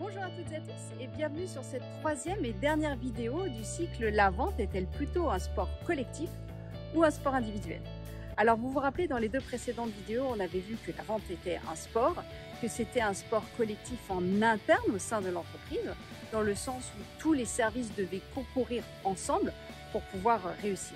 Bonjour à toutes et à tous et bienvenue sur cette troisième et dernière vidéo du cycle La vente est-elle plutôt un sport collectif ou un sport individuel? Alors vous vous rappelez, dans les deux précédentes vidéos, on avait vu que la vente était un sport, que c'était un sport collectif en interne au sein de l'entreprise, dans le sens où tous les services devaient concourir ensemble pour pouvoir réussir.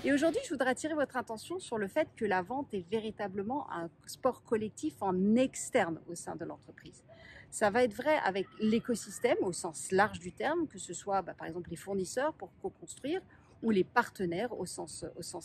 Et aujourd'hui, je voudrais attirer votre attention sur le fait que la vente est véritablement un sport collectif en externe au sein de l'entreprise. Ça va être vrai avec l'écosystème au sens large du terme, que ce soit par exemple les fournisseurs pour co-construire ou les partenaires au sens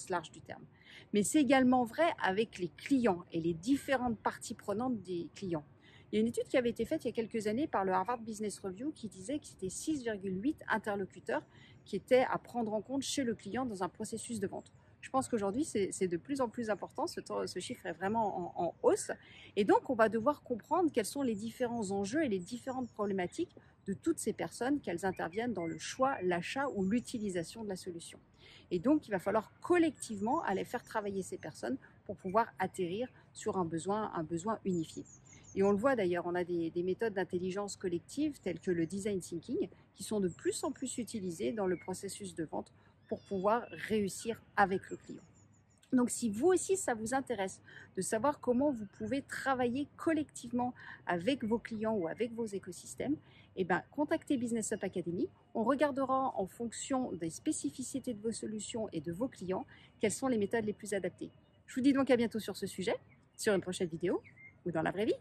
large du terme. Mais c'est également vrai avec les clients et les différentes parties prenantes des clients. Il y a une étude qui avait été faite il y a quelques années par le Harvard Business Review qui disait que c'était 6,8 interlocuteurs qui étaient à prendre en compte chez le client dans un processus de vente. Je pense qu'aujourd'hui, c'est de plus en plus important, ce chiffre est vraiment en hausse. Et donc, on va devoir comprendre quels sont les différents enjeux et les différentes problématiques de toutes ces personnes, qu'elles interviennent dans le choix, l'achat ou l'utilisation de la solution. Et donc, il va falloir collectivement aller faire travailler ces personnes pour pouvoir atterrir sur un besoin unifié. Et on le voit d'ailleurs, on a des méthodes d'intelligence collective telles que le design thinking qui sont de plus en plus utilisées dans le processus de vente pour pouvoir réussir avec le client. Donc si vous aussi ça vous intéresse de savoir comment vous pouvez travailler collectivement avec vos clients ou avec vos écosystèmes, contactez Business Up Academy. On regardera en fonction des spécificités de vos solutions et de vos clients quelles sont les méthodes les plus adaptées. Je vous dis donc à bientôt sur ce sujet, sur une prochaine vidéo ou dans la vraie vie.